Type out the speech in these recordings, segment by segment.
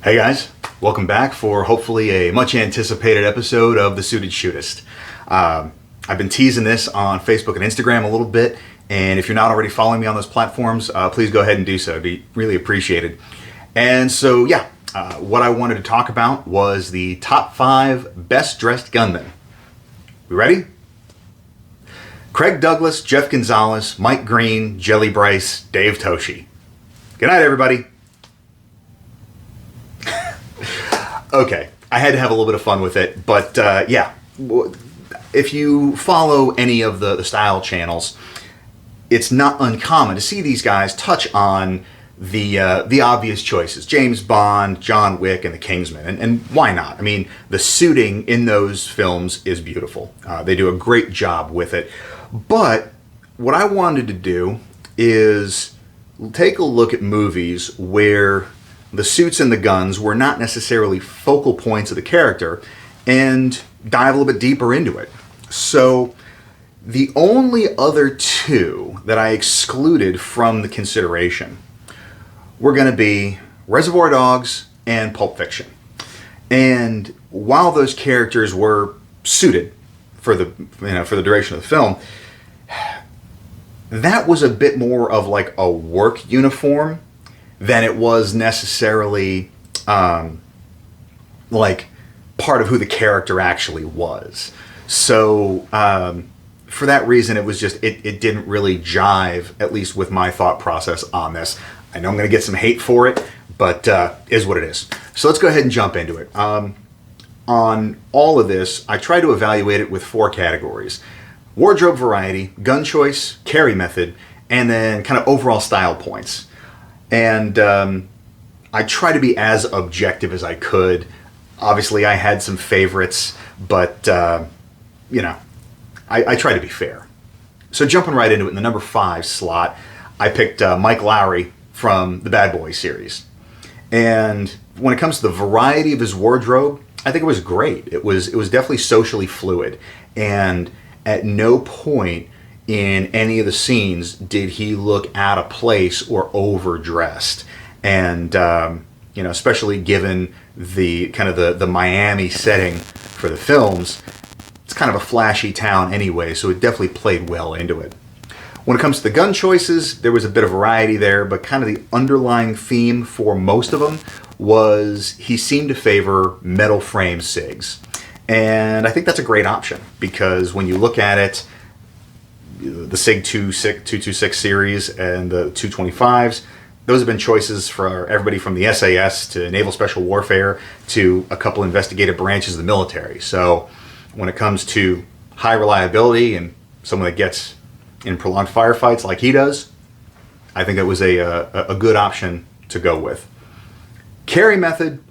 Hey guys, welcome back for hopefully a much anticipated episode of The Suited Shootist. I've been teasing this on Facebook and Instagram a little bit, and if you're not already following me on those platforms, please go ahead and do so. It'd be really appreciated. And so, what I wanted to talk about was the top 5 best dressed gunmen. We ready? Craig Douglas, Jeff Gonzalez, Mike Green, Jelly Bryce, Dave Toschi. Good night, everybody. Okay, I had to have a little bit of fun with it, but if you follow any of the style channels, it's not uncommon to see these guys touch on the obvious choices. James Bond, John Wick, and the Kingsman. And why not? I mean, the suiting in those films is beautiful. They do a great job with it. But what I wanted to do is take a look at movies where the suits and the guns were not necessarily focal points of the character and dive a little bit deeper into it. So the only other 2 that I excluded from the consideration were going to be Reservoir Dogs and Pulp Fiction. And while those characters were suited for the duration of the film, that was a bit more of like a work uniform than it was necessarily like part of who the character actually was. So for that reason, it was just it didn't really jive, at least with my thought process on this. I know I'm going to get some hate for it, but is what it is. So let's go ahead and jump into it. On all of this, I try to evaluate it with 4 categories: wardrobe variety, gun choice, carry method, and then kind of overall style points. And I try to be as objective as I could. Obviously, I had some favorites, but, I try to be fair. So jumping right into it, in the number 5 slot, I picked Mike Lowrey from the Bad Boys series. And when it comes to the variety of his wardrobe, I think it was great. It was definitely socially fluid. And at no point in any of the scenes did he look out of place or overdressed. And especially given the kind of the Miami setting for the films, it's kind of a flashy town anyway, so it definitely played well into it. When it comes to the gun choices, there was a bit of variety there, but kind of the underlying theme for most of them was he seemed to favor metal frame SIGs. And I think that's a great option, because when you look at it, the SIG 226 series and the 225s, those have been choices for everybody from the SAS to Naval Special Warfare to a couple investigative branches of the military. So when it comes to high reliability and someone that gets in prolonged firefights like he does, I think it was a good option to go with. Carry method,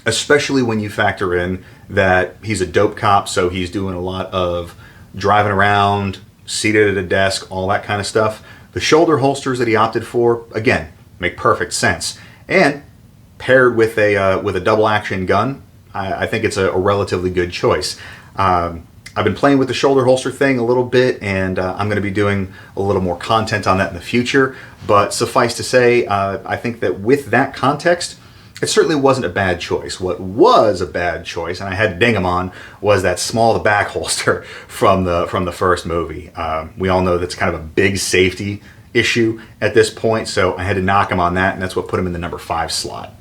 especially when you factor in that he's a dope cop, so he's doing a lot of driving around, seated at a desk, all that kind of stuff. The shoulder holsters that he opted for, again, make perfect sense. And paired with a double action gun, I think it's a relatively good choice. I've been playing with the shoulder holster thing a little bit, and I'm going to be doing a little more content on that in the future. But suffice to say, I think that with that context, it certainly wasn't a bad choice. What was a bad choice, and I had to ding him on, was that small to back holster from the first movie. We all know that's kind of a big safety issue at this point, so I had to knock him on that, and that's what put him in the number 5 slot.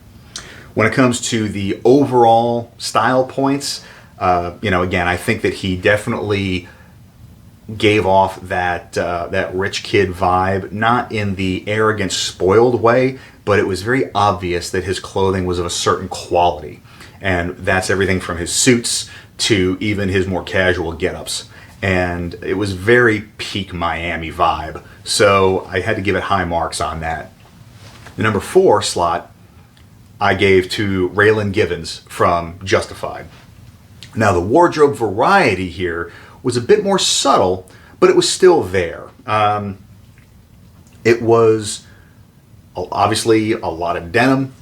When it comes to the overall style points, again, I think that he definitely gave off that rich kid vibe, not in the arrogant, spoiled way, but it was very obvious that his clothing was of a certain quality. And that's everything from his suits to even his more casual get-ups. And it was very peak Miami vibe. So I had to give it high marks on that. The number 4 slot I gave to Raylan Givens from Justified. Now the wardrobe variety here was a bit more subtle, but it was still there. It was obviously a lot of denim,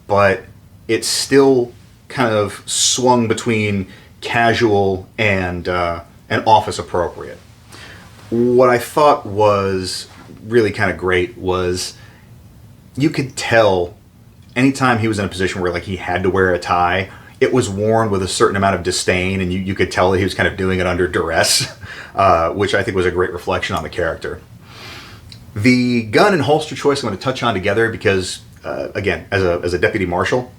but it still kind of swung between casual and office appropriate. What I thought was really kind of great was you could tell anytime he was in a position where like he had to wear a tie, it was worn with a certain amount of disdain, and you could tell that he was kind of doing it under duress, which I think was a great reflection on the character. The gun and holster choice I'm going to touch on together because, again, as a deputy marshal,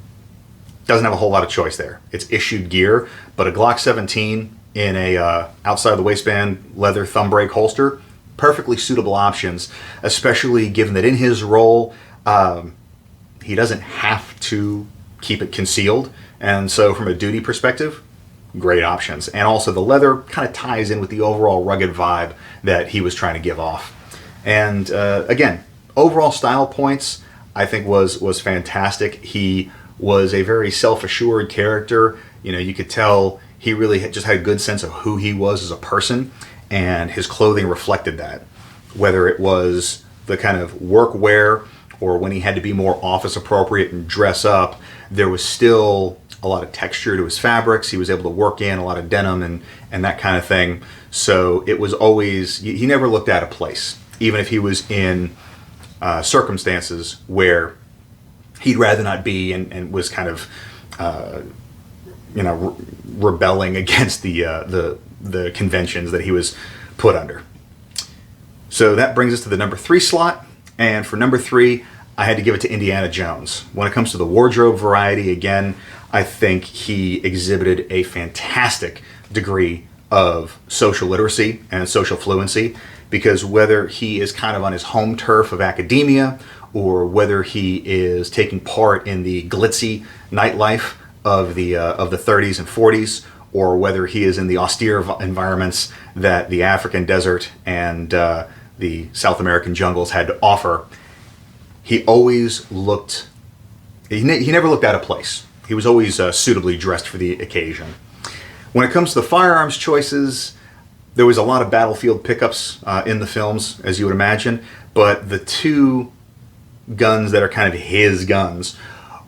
doesn't have a whole lot of choice there. It's issued gear, but a Glock 17 in a outside of the waistband leather thumb brake holster, perfectly suitable options, especially given that in his role, he doesn't have to keep it concealed. And so from a duty perspective, great options. And also the leather kind of ties in with the overall rugged vibe that he was trying to give off. And again, overall style points, I think was fantastic. He was a very self-assured character. You know, you could tell he really just had a good sense of who he was as a person, and his clothing reflected that. Whether it was the kind of work wear or when he had to be more office appropriate and dress up, there was still a lot of texture to his fabrics. He was able to work in a lot of denim and that kind of thing. So it was always, he never looked out of place, even if he was in circumstances where he'd rather not be and was kind of, rebelling against the conventions that he was put under. So that brings us to the number 3 slot. And for number 3, I had to give it to Indiana Jones. When it comes to the wardrobe variety, again, I think he exhibited a fantastic degree of social literacy and social fluency, because whether he is kind of on his home turf of academia or whether he is taking part in the glitzy nightlife of the 30s and 40s, or whether he is in the austere environments that the African desert and the South American jungles had to offer, he always looked, he never looked out of place. He was always suitably dressed for the occasion. When it comes to the firearms choices, there was a lot of battlefield pickups in the films, as you would imagine, but the 2 guns that are kind of his guns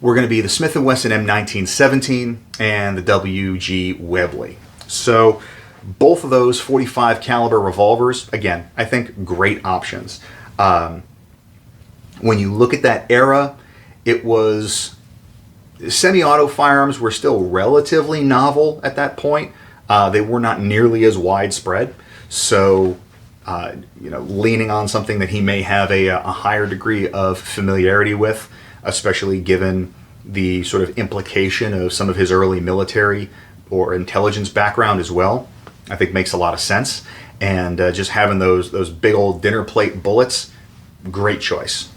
were going to be the Smith & Wesson M1917 and the WG Webley. So both of those 45 caliber revolvers, again, I think great options. When you look at that era, it was, semi-auto firearms were still relatively novel at that point. They were not nearly as widespread. So, leaning on something that he may have a higher degree of familiarity with, especially given the sort of implication of some of his early military or intelligence background as well, I think makes a lot of sense. And just having those big old dinner plate bullets, great choice.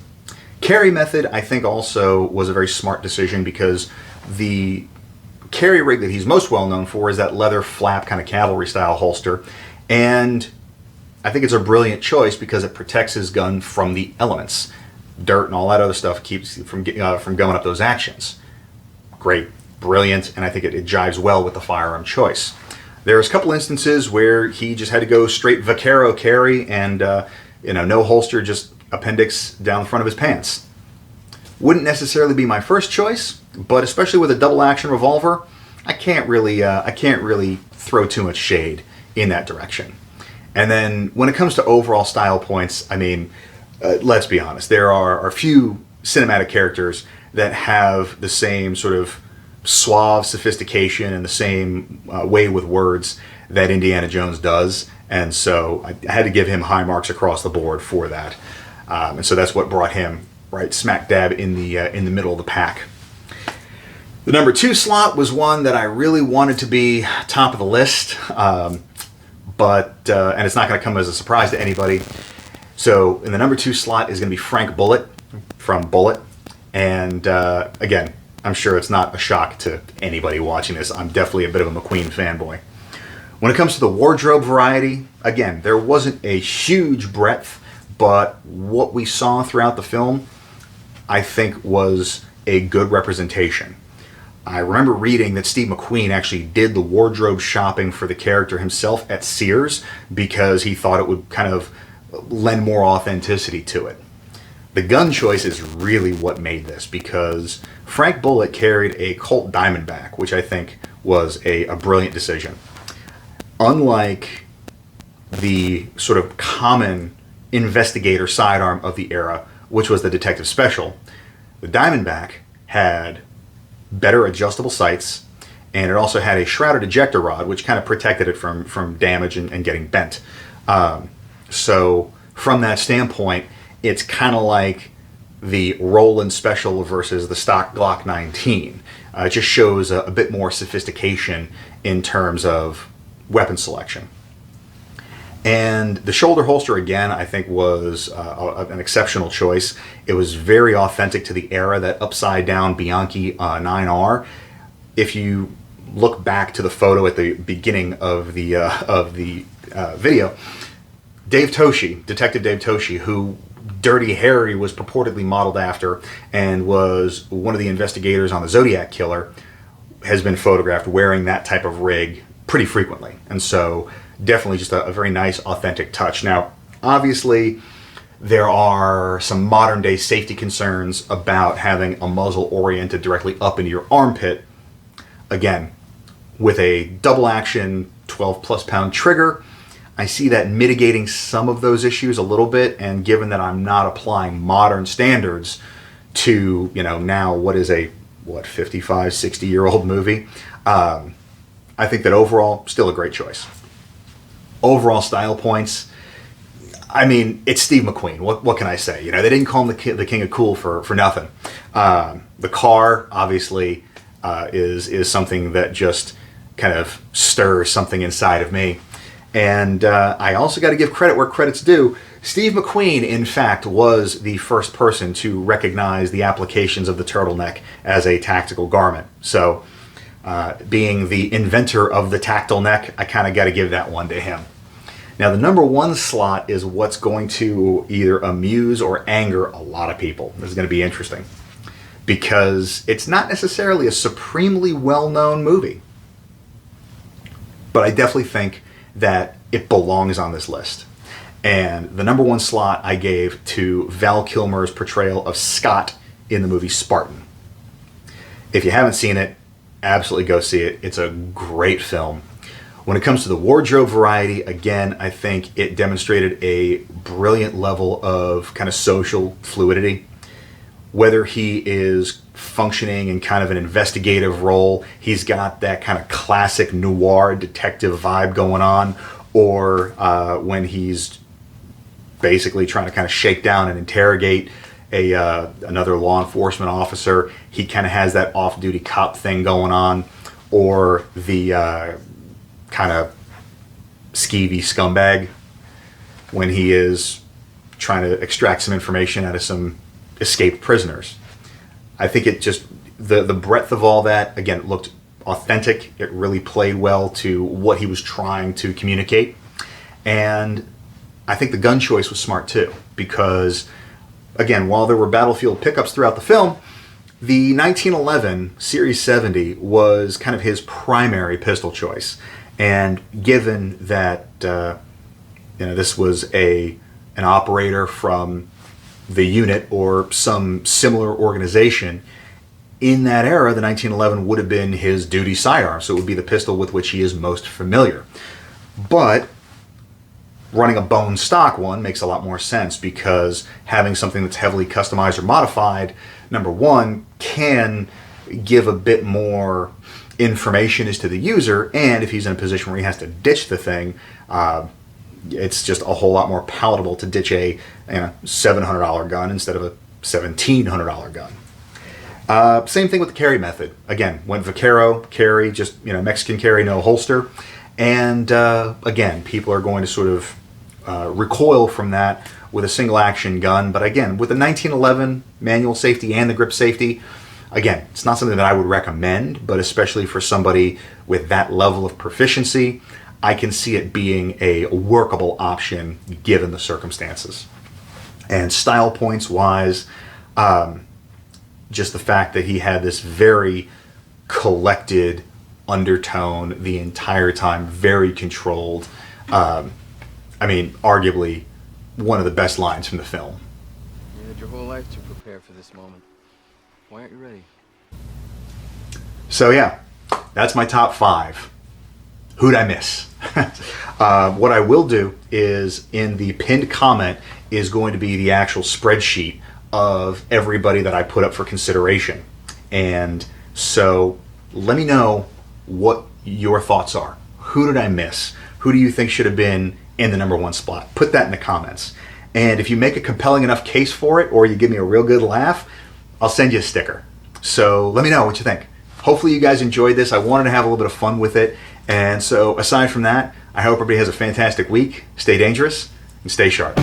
Carry method, I think, also was a very smart decision, because the carry rig that he's most well known for is that leather flap kind of cavalry style holster, and I think it's a brilliant choice because it protects his gun from the elements. Dirt and all that other stuff keeps you from going up those actions. Great, brilliant, and I think it jives well with the firearm choice. There's a couple instances where he just had to go straight vaquero carry and no holster, just appendix down the front of his pants. Wouldn't necessarily be my first choice, but especially with a double action revolver, I can't really throw too much shade in that direction. And then when it comes to overall style points, I mean, let's be honest, there are a few cinematic characters that have the same sort of suave sophistication and the same way with words that Indiana Jones does, and so I had to give him high marks across the board for that. And so that's what brought him right smack dab in the middle of the pack. The number 2 slot was one that I really wanted to be top of the list, but it's not going to come as a surprise to anybody. So in the number 2 slot is going to be Frank Bullitt from Bullitt, and again, I'm sure it's not a shock to anybody watching this. I'm definitely a bit of a McQueen fanboy. When it comes to the wardrobe variety, again, there wasn't a huge breadth, but what we saw throughout the film, I think, was a good representation. I remember reading that Steve McQueen actually did the wardrobe shopping for the character himself at Sears because he thought it would kind of lend more authenticity to it. The gun choice is really what made this, because Frank Bullitt carried a Colt Diamondback, which I think was a brilliant decision. Unlike the sort of common investigator sidearm of the era, which was the Detective Special, the Diamondback had better adjustable sights, and it also had a shrouded ejector rod, which kind of protected it from damage and getting bent. So from that standpoint, it's kind of like the Roland Special versus the stock Glock 19. It just shows a bit more sophistication in terms of weapon selection. And the shoulder holster, again, I think was an exceptional choice. It was very authentic to the era, that upside-down Bianchi 9R. If you look back to the photo at the beginning of the video, Detective Dave Toschi, who Dirty Harry was purportedly modeled after and was one of the investigators on the Zodiac Killer, has been photographed wearing that type of rig pretty frequently. And so definitely just a very nice, authentic touch. Now, obviously, there are some modern day safety concerns about having a muzzle oriented directly up into your armpit. Again, with a double action 12 plus pound trigger, I see that mitigating some of those issues a little bit, and given that I'm not applying modern standards to, now what is a 55, 60-year-old movie, I think that overall, still a great choice. Overall style points, I mean, it's Steve McQueen. What can I say? They didn't call him the King of Cool for nothing. The car, obviously, is something that just kind of stirs something inside of me. And I also got to give credit where credit's due. Steve McQueen, in fact, was the first person to recognize the applications of the turtleneck as a tactical garment. So, being the inventor of the tactile neck, I kind of got to give that one to him. Now, the number 1 slot is what's going to either amuse or anger a lot of people. This is going to be interesting, because it's not necessarily a supremely well-known movie. But I definitely think that it belongs on this list. And the number 1 slot I gave to Val Kilmer's portrayal of Scott in the movie Spartan. If you haven't seen it, absolutely go see it. It's a great film. When it comes to the wardrobe variety, again, I think it demonstrated a brilliant level of kind of social fluidity. Whether he is functioning in kind of an investigative role, he's got that kind of classic noir detective vibe going on, or when he's basically trying to kind of shake down and interrogate another law enforcement officer, he kind of has that off-duty cop thing going on, or the kind of skeevy scumbag when he is trying to extract some information out of some escaped prisoners. I think it just, the breadth of all that, again, it looked authentic. It really played well to what he was trying to communicate. And I think the gun choice was smart too, because, again, while there were battlefield pickups throughout the film, the 1911 Series 70 was kind of his primary pistol choice. And given that this was an operator from the unit or some similar organization, in that era, the 1911 would have been his duty sidearm, so it would be the pistol with which he is most familiar. But running a bone stock one makes a lot more sense, because having something that's heavily customized or modified, number one, can give a bit more information as to the user, and if he's in a position where he has to ditch the thing, it's just a whole lot more palatable to ditch a $700 gun instead of a $1,700 gun. Same thing with the carry method. Again, went Vaquero carry, just Mexican carry, no holster, and again, people are going to sort of recoil from that with a single action gun. But again, with the 1911 manual safety and the grip safety, again, it's not something that I would recommend, but especially for somebody with that level of proficiency, I can see it being a workable option given the circumstances. And style points wise, just the fact that he had this very collected undertone the entire time, very controlled. Arguably one of the best lines from the film. You had your whole life to prepare for this moment. Why aren't you ready? So yeah, that's my top 5. Who'd I miss? What I will do is, in the pinned comment is going to be the actual spreadsheet of everybody that I put up for consideration. And so let me know what your thoughts are. Who did I miss? Who do you think should have been in the number 1 spot? Put that in the comments. And if you make a compelling enough case for it, or you give me a real good laugh, I'll send you a sticker. So let me know what you think. Hopefully you guys enjoyed this. I wanted to have a little bit of fun with it. And so aside from that, I hope everybody has a fantastic week. Stay dangerous and stay sharp.